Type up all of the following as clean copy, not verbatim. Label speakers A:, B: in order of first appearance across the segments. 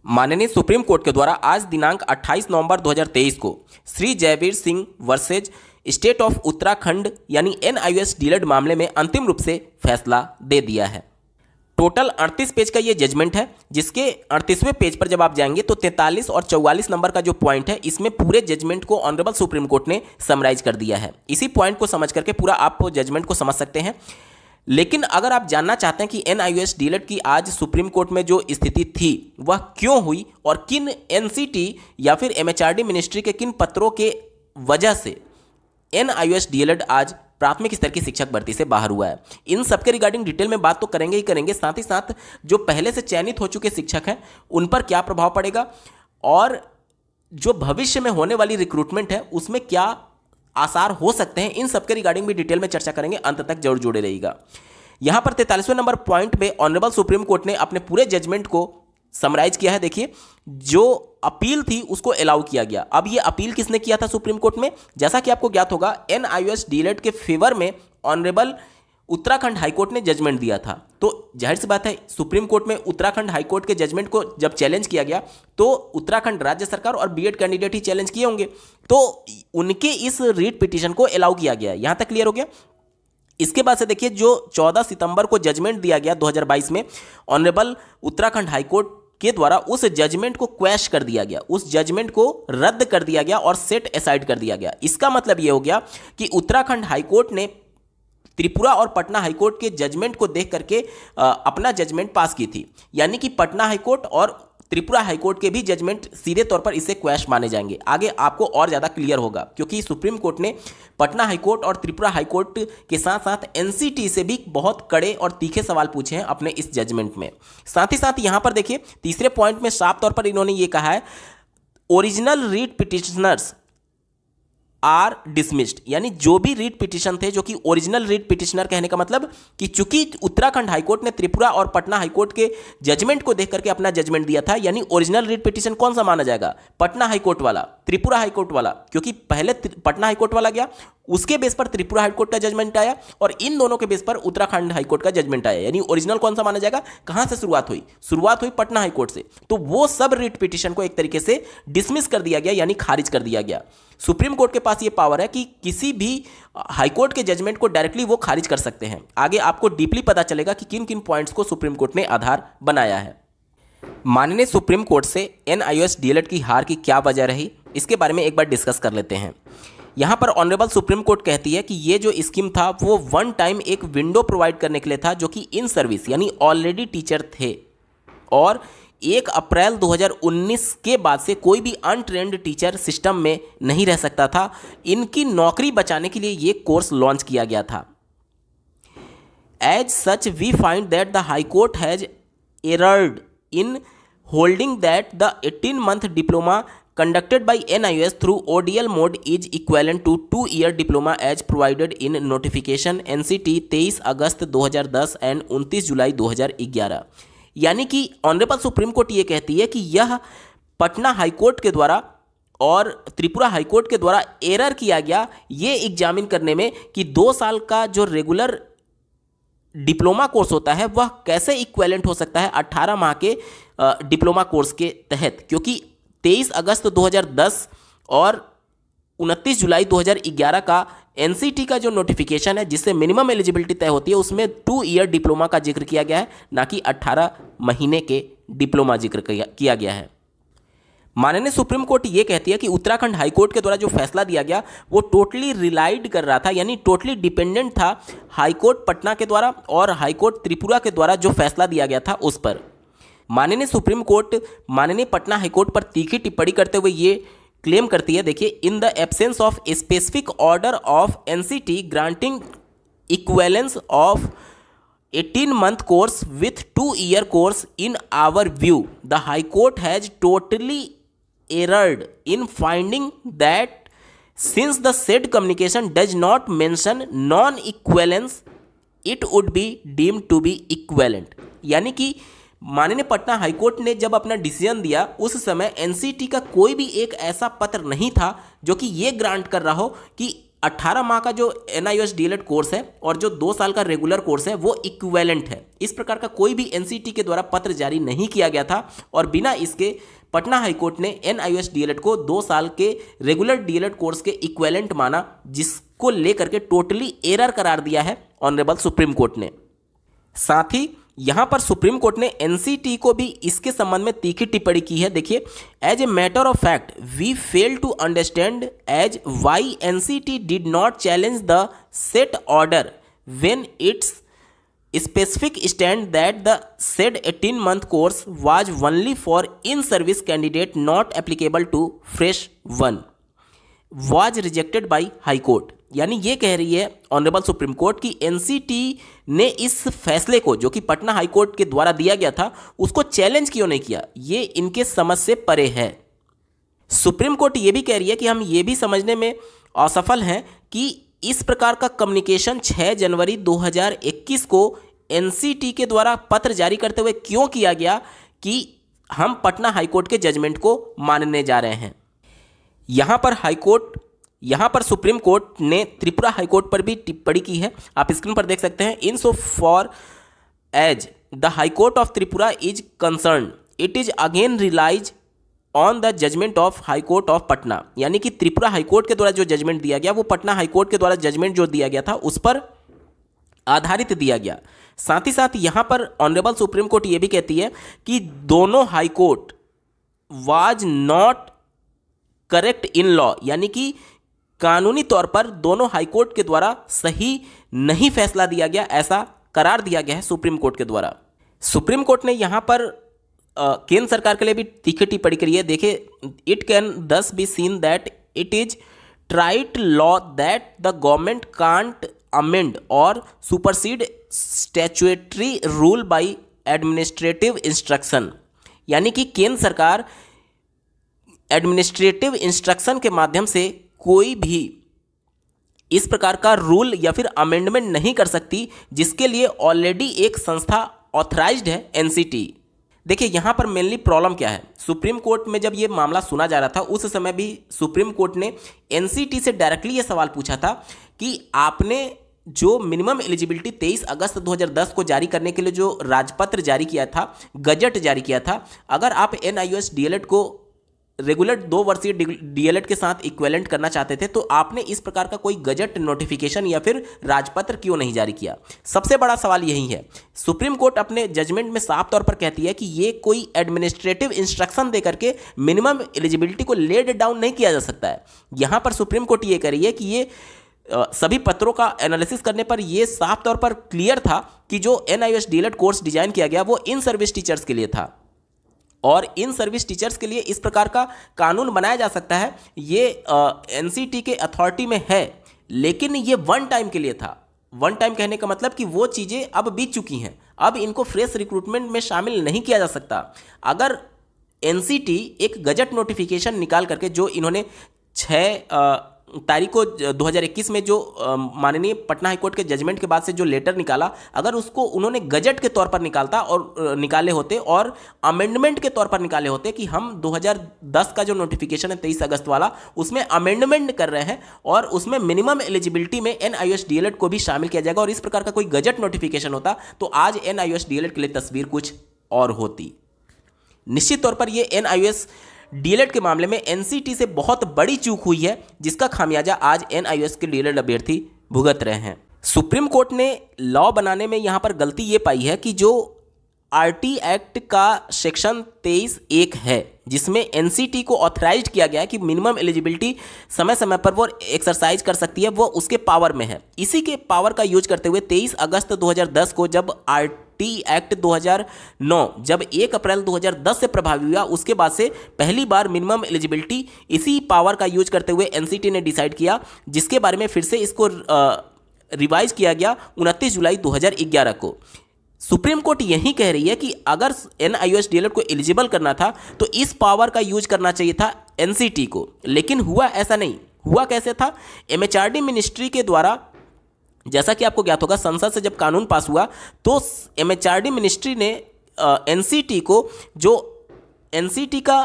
A: माननीय supreme court के द्वारा आज दिनांक 28 नवंबर 2023 को Shri Jaiveer Singh versus state of Uttarakhand यानी NIOS डीलर्ड मामले में अंतिम रूप से फैसला दे दिया है। टोटल 38 पेज का ये जजमेंट है, जिसके 38वें पेज पर जब आप जाएंगे तो 43 और 44 नंबर का जो पॉइंट है, इसमें पूरे जजमेंट को ऑनरेबल सुप्रीम कोर्ट ने समराइज कर दिया है। इसी पॉइंट को समझ करके पूरा आप जजमेंट को समझ सकते हैं। लेकिन अगर आप जानना चाहते हैं कि NIOS डीलर्ड की आज सुप्रीम कोर्ट में जो स्थिति थी वह क्यों हुई और किन NCT या फिर MHRD मिनिस्ट्री के किन पत्रों के वजह से NIOS डीलर्ड आज प्राथमिक स्तर की शिक्षक भर्ती से बाहर हुआ है, इन सबके रिगार्डिंग डिटेल में बात तो करेंगे ही करेंगे। साथ ही साथ जो पहले से चयनित हो चुके शिक्षक हैं उन पर क्या प्रभाव पड़ेगा और जो भविष्य में होने वाली रिक्रूटमेंट है उसमें क्या आसार हो सकते हैं, इन सबके रिगार्डिंग भी डिटेल में चर्चा करेंगे। अंत तक जरूर जुड़े रहिएगा। यहां पर 43वें नंबर पॉइंट पे ऑनरेबल सुप्रीम कोर्ट ने अपने पूरे जजमेंट को समराइज किया है। देखिए, जो अपील थी उसको अलाउ किया गया। अब ये अपील किसने किया था सुप्रीम कोर्ट में? जैसा कि आपको ज्ञात होगा, NIOS डीलर्ड के फेवर में ऑनरेबल उत्तराखंड हाईकोर्ट ने जजमेंट दिया था। तो जाहिर सी बात है, सुप्रीम कोर्ट में उत्तराखंड हाईकोर्ट के जजमेंट को जब चैलेंज किया गया तो उत्तराखंड राज्य सरकार और बीएड कैंडिडेट ही चैलेंज किए होंगे, तो उनके इस रीट पिटीशन को अलाउ किया गया। यहां तक क्लियर हो गया। इसके बाद से देखिए, जो 14 सितंबर को जजमेंट दिया गया 2022 में, ऑनरेबल उत्तराखंड हाईकोर्ट के द्वारा उस जजमेंट को क्वैश कर दिया गया, उस जजमेंट को रद्द कर दिया गया और सेट असाइड कर दिया गया। इसका मतलब यह हो गया कि उत्तराखंड हाईकोर्ट ने त्रिपुरा और पटना हाईकोर्ट के जजमेंट को देख करके अपना जजमेंट पास की थी, यानी कि पटना हाईकोर्ट और त्रिपुरा हाईकोर्ट के भी जजमेंट सीधे तौर पर इसे क्वैश माने जाएंगे। आगे आपको और ज़्यादा क्लियर होगा, क्योंकि सुप्रीम कोर्ट ने पटना हाईकोर्ट और त्रिपुरा हाईकोर्ट के साथ साथ NCT से भी बहुत कड़े और तीखे सवाल पूछे हैं अपने इस जजमेंट में। साथ ही साथ यहाँ पर देखिए, तीसरे पॉइंट में साफ तौर पर इन्होंने ये कहा है, original writ petitioners are dismissed, यानी जो भी रीट पिटिशन थे, जो कि ओरिजिनल रीट पिटिशनर कहने का मतलब कि चूंकि उत्तराखंड हाईकोर्ट ने त्रिपुरा और पटना हाईकोर्ट के जजमेंट को देख करके अपना जजमेंट दिया था, यानी ओरिजिनल रीट पिटिशन कौन सा माना जाएगा? पटना हाईकोर्ट वाला, त्रिपुरा हाईकोर्ट वाला, क्योंकि पहले पटना हाईकोर्ट वाला गया, उसके बेस पर त्रिपुरा हाईकोर्ट का जजमेंट आया और इन दोनों के बेस पर उत्तराखंड हाईकोर्ट का जजमेंट आया। यानी ओरिजिनल कौन सा माना जाएगा? कहां से शुरुआत हुई? शुरुआत हुई पटना हाईकोर्ट से। तो वो सब रीट पिटिशन को एक तरीके से डिसमिस कर दिया गया, यानी खारिज कर दिया गया। सुप्रीम कोर्ट के पास ये पावर है कि किसी भी हाईकोर्ट के जजमेंट को डायरेक्टली वो खारिज कर सकते हैं। आगे आपको डीपली पता चलेगा कि किन किन पॉइंट्स को सुप्रीम कोर्ट ने आधार बनाया है। माननीय सुप्रीम कोर्ट से NIOS डीलर्ड की हार की क्या वजह रही, इसके बारे में एक बार डिस्कस कर लेते हैं। यहाँ पर ऑनरेबल सुप्रीम कोर्ट कहती है कि ये जो स्कीम था वो वन टाइम एक विंडो प्रोवाइड करने के लिए था, जो कि इन सर्विस यानी ऑलरेडी टीचर थे, और 1 अप्रैल 2019 के बाद से कोई भी अनट्रेंड टीचर सिस्टम में नहीं रह सकता था। इनकी नौकरी बचाने के लिए ये कोर्स लॉन्च किया गया था। As such we find that the high court has erred in holding that the 18-month diploma conducted by NIOS through ODL mode is equivalent to 2-year diploma as provided in notification NCT 23 August 2010 and 29 जुलाई 2011। यानी कि honourable supreme court ये कहती है कि यह Patna high court के द्वारा और त्रिपुरा हाईकोर्ट के द्वारा एरर किया गया ये एग्जामिन करने में कि 2 साल का जो रेगुलर डिप्लोमा कोर्स होता है वह कैसे इक्विवेलेंट हो सकता है 18 माह के डिप्लोमा कोर्स के तहत, क्योंकि 23 अगस्त 2010 और 29 जुलाई 2011 का NCT का जो नोटिफिकेशन है जिससे मिनिमम एलिजिबिलिटी तय होती है, उसमें 2-year डिप्लोमा का जिक्र किया गया है, ना कि 18 महीने के डिप्लोमा जिक्र किया गया है। माननीय सुप्रीम कोर्ट ये कहती है कि उत्तराखंड हाईकोर्ट के द्वारा जो फैसला दिया गया वो टोटली रिलाइड कर रहा था, यानी टोटली डिपेंडेंट था हाईकोर्ट पटना के द्वारा और हाईकोर्ट त्रिपुरा के द्वारा जो फैसला दिया गया था उस पर। माननीय सुप्रीम कोर्ट माननीय पटना हाईकोर्ट पर तीखी टिप्पणी करते हुए ये क्लेम करती है, देखिए, in the absence of specific order of NCT granting equivalence of 18-month course with 2-year course in our view the high court has totally erred in finding that since the said communication does not mention non-equivalence it would be deemed to be equivalent। यानी कि माननीय Patna high court ने जब अपना decision दिया उस समय NCT का कोई भी एक ऐसा पत्र नहीं था जो कि ये ग्रांट कर रहा हो कि 18 माह का जो NIOS DLED कोर्स है और जो 2 साल का रेगुलर कोर्स है वो इक्विवेलेंट है। इस प्रकार का कोई भी NCT के द्वारा पत्र जारी नहीं किया गया था और बिना इसके पटना हाईकोर्ट ने NIOS DLED को 2 साल के रेगुलर DLED कोर्स के इक्विवेलेंट माना, जिसको लेकर के टोटली एरर करार दिया है ऑनरेबल सुप्रीम कोर्ट ने। साथ ही यहां पर सुप्रीम कोर्ट ने NCT को भी इसके संबंध में तीखी टिप्पणी की है। देखिए, as a matter of fact we fail to understand as why NCT did not challenge the set order when it's specific stand that the said 18-month course was only for in-service candidate not applicable to fresh one was rejected by High Court। यानी ये कह रही है honourable supreme court की NCT ने इस फैसले को जो कि पटना हाई कोर्ट के द्वारा दिया गया था उसको चैलेंज क्यों नहीं किया, ये इनके समझ से परे है। सुप्रीम कोर्ट ये भी कह रही है कि हम ये भी समझने में असफल हैं कि इस प्रकार का कम्युनिकेशन 6 जनवरी 2021 को NCT के द्वारा पत्र जारी करते हुए क्यों किया गया कि हम पटना हाईकोर्ट के जजमेंट को मानने जा रहे हैं। यहां पर सुप्रीम कोर्ट ने त्रिपुरा हाईकोर्ट पर भी टिप्पणी की है, आप स्क्रीन पर देख सकते हैं। In so far as the high court of Tripura is concern it is again relies on the judgement of high court of Patna. यानी कि त्रिपुरा हाईकोर्ट के द्वारा जो जजमेंट दिया गया वो पटना हाईकोर्ट के द्वारा जजमेंट जो दिया गया था उस पर आधारित दिया गया। साथ ही साथ यहां पर ऑनरेबल सुप्रीम कोर्ट ये भी कहती है कि दोनों high court was not correct in law, यानी कि कानूनी तौर पर दोनों हाईकोर्ट के द्वारा सही नहीं फैसला दिया गया, ऐसा करार दिया गया है सुप्रीम कोर्ट के द्वारा। सुप्रीम कोर्ट ने यहां पर केंद्र सरकार के लिए भी तीखी टिप्पणी करी है। देखिए, it can thus be seen that it is trite law that the government can't amend or supersede statutory rule by administrative instruction. यानी कि केंद्र सरकार एडमिनिस्ट्रेटिव इंस्ट्रक्शन के माध्यम से कोई भी इस प्रकार का रूल या फिर अमेंडमेंट नहीं कर सकती जिसके लिए ऑलरेडी एक संस्था ऑथराइज्ड है NCT। देखिए, यहाँ पर मेनली प्रॉब्लम क्या है, सुप्रीम कोर्ट में जब ये मामला सुना जा रहा था उस समय भी सुप्रीम कोर्ट ने NCT से डायरेक्टली ये सवाल पूछा था कि आपने जो मिनिमम एलिजिबिलिटी 23 अगस्त 2010 को जारी करने के लिए जो राजपत्र जारी किया था, गजट जारी किया था, अगर आप NIOS DLED को रेगुलर 2 वर्षीय DLED के साथ इक्विवेलेंट करना चाहते थे तो आपने इस प्रकार का कोई गजट नोटिफिकेशन या फिर राजपत्र क्यों नहीं जारी किया। सबसे बड़ा सवाल यही है। सुप्रीम कोर्ट अपने जजमेंट में साफ तौर पर कहती है कि ये कोई एडमिनिस्ट्रेटिव इंस्ट्रक्शन दे करके मिनिमम एलिजिबिलिटी को लेड डाउन नहीं किया जा सकता है। यहां पर सुप्रीम कोर्ट ये कह रही है कि ये सभी पत्रों का एनालिसिस करने पर यह साफ तौर पर क्लियर था कि जो NIOS DLED कोर्स डिजाइन किया गया वो इन सर्विस टीचर्स के लिए था और इन सर्विस टीचर्स के लिए इस प्रकार का कानून बनाया जा सकता है, ये NCT के अथॉरिटी में है, लेकिन ये वन टाइम के लिए था। वन टाइम कहने का मतलब कि वो चीज़ें अब बीत चुकी हैं, अब इनको फ्रेश रिक्रूटमेंट में शामिल नहीं किया जा सकता। अगर NCT एक गजट नोटिफिकेशन निकाल करके जो इन्होंने 6 तारीख को 2021 में जो माननीय पटना हाईकोर्ट के जजमेंट के बाद से जो लेटर निकाला, अगर उसको उन्होंने गजट के तौर पर निकाले होते और अमेंडमेंट के तौर पर निकाले होते कि हम 2010 का जो नोटिफिकेशन है 23 अगस्त वाला उसमें अमेंडमेंट कर रहे हैं और उसमें मिनिमम एलिजिबिलिटी में NIOS DLED को भी शामिल किया जाएगा और इस प्रकार का कोई गजट नोटिफिकेशन होता तो आज NIOS DLED के लिए तस्वीर कुछ और होती। निश्चित तौर पर यह NIOS DLED के मामले में NCT से बहुत बड़ी चूक हुई है जिसका खामियाजा आज NIOS के DLED अभ्यर्थी भुगत रहे हैं। सुप्रीम कोर्ट ने लॉ बनाने में यहां पर गलती ये पाई है कि जो RT एक्ट का सेक्शन 23(1) है जिसमें NCT को ऑथराइज किया गया है कि मिनिमम एलिजिबिलिटी समय समय पर वो एक्सरसाइज कर सकती है, वो उसके पावर में है। इसी के पावर का यूज करते हुए 23 अगस्त 2010 को जब RT एक्ट 2009 जब 1 अप्रैल 2010 से प्रभावी हुआ, उसके बाद से पहली बार मिनिमम एलिजिबिलिटी इसी पावर का यूज करते हुए NCT ने डिसाइड किया, जिसके बारे में फिर से इसको रिवाइज किया गया 29 जुलाई 2011 को। सुप्रीम कोर्ट यही कह रही है कि अगर NIOS DLED को एलिजिबल करना था तो इस पावर का यूज करना चाहिए था NCT को, लेकिन हुआ ऐसा नहीं। हुआ कैसे था? MHRD मिनिस्ट्री के द्वारा, जैसा कि आपको ज्ञात होगा, संसद से जब कानून पास हुआ तो MHRD मिनिस्ट्री ने NCT को, जो NCT का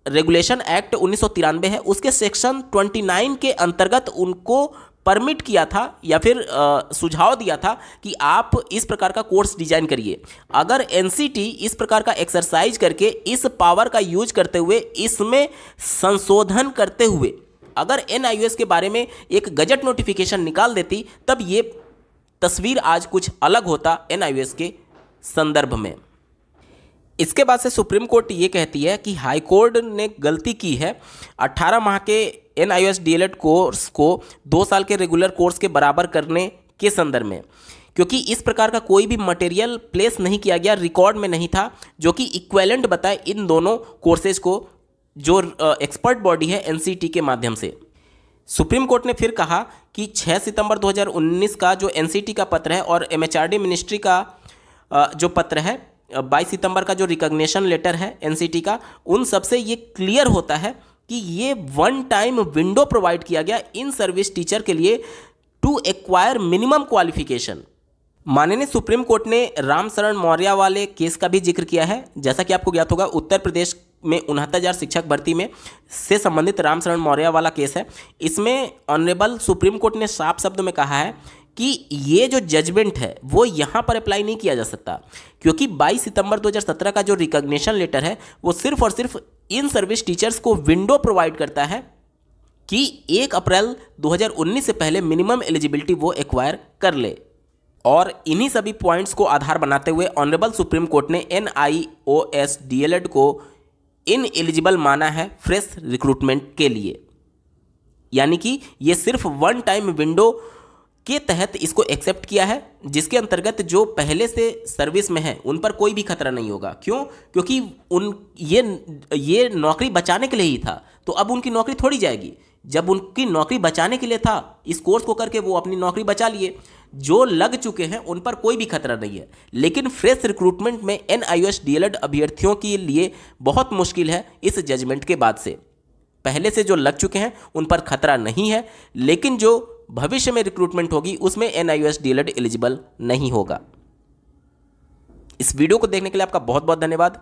A: रेगुलेशन एक्ट 1993 है उसके सेक्शन 29 के अंतर्गत उनको परमिट किया था या फिर सुझाव दिया था कि आप इस प्रकार का कोर्स डिजाइन करिए। अगर एनसीटी इस प्रकार का एक्सरसाइज करके इस पावर का यूज करते हुए इसमें संशोधन करते हुए अगर एनआईओएस के बारे में एक गजट नोटिफिकेशन निकाल देती, तब ये तस्वीर आज कुछ अलग होता एनआईओएस के संदर्भ में। इसके बाद से सुप्रीम कोर्ट ये कहती है कि हाई कोर्ट ने गलती की है 18 माह के एनआईओएस डीएलएड कोर्स को 2 साल के रेगुलर कोर्स के बराबर करने के संदर्भ में, क्योंकि इस प्रकार का कोई भी मटेरियल प्लेस नहीं किया गया, रिकॉर्ड में नहीं था जो कि इक्विवेलेंट बताए इन दोनों कोर्सेज को, जो एक्सपर्ट बॉडी है एनसीटी के माध्यम से। सुप्रीम कोर्ट ने फिर कहा कि 6 सितंबर 2019 का जो एनसीटी का पत्र है और एमएचआरडी मिनिस्ट्री का जो पत्र है 22 सितंबर का जो रिकॉग्निशन लेटर है एनसीटी का, उन सबसे ये क्लियर होता है कि ये वन टाइम विंडो प्रोवाइड किया गया इन सर्विस टीचर के लिए टू एक्वायर मिनिमम क्वालिफिकेशन। माननीय सुप्रीम कोर्ट ने राम शरण मौर्य वाले केस का भी जिक्र किया है। जैसा कि आपको ज्ञात होगा, उत्तर प्रदेश में 69,000 शिक्षक भर्ती में से संबंधित राम शरण मौर्य वाला केस है। इसमें ऑनरेबल सुप्रीम कोर्ट ने साफ शब्द में कहा है कि ये जो जजमेंट है वो यहाँ पर अप्लाई नहीं किया जा सकता, क्योंकि 22 सितंबर 2017 का जो रिकॉग्निशन लेटर है वो सिर्फ और सिर्फ इन सर्विस टीचर्स को विंडो प्रोवाइड करता है कि 1 अप्रैल 2019 से पहले मिनिमम एलिजिबिलिटी वो एक्वायर कर ले। और इन्हीं सभी पॉइंट्स को आधार बनाते हुए ऑनरेबल सुप्रीम कोर्ट ने एनआईओएस डीएलएड को इन एलिजिबल माना है फ्रेश रिक्रूटमेंट के लिए, यानी कि ये सिर्फ वन टाइम विंडो के तहत इसको एक्सेप्ट किया है, जिसके अंतर्गत जो पहले से सर्विस में है उन पर कोई भी खतरा नहीं होगा। क्यों? क्योंकि ये नौकरी बचाने के लिए ही था, तो अब उनकी नौकरी थोड़ी जाएगी। जब उनकी नौकरी बचाने के लिए था, इस कोर्स को करके वो अपनी नौकरी बचा लिए। जो लग चुके हैं उन पर कोई भी खतरा नहीं है, लेकिन फ्रेश रिक्रूटमेंट में एनआईओएस डीएलएड अभ्यर्थियों के लिए बहुत मुश्किल है इस जजमेंट के बाद से। पहले से जो लग चुके हैं उन पर खतरा नहीं है, लेकिन जो भविष्य में रिक्रूटमेंट होगी उसमें एनआईओएस डीएलएड एलिजिबल नहीं होगा। इस वीडियो को देखने के लिए आपका बहुत बहुत धन्यवाद।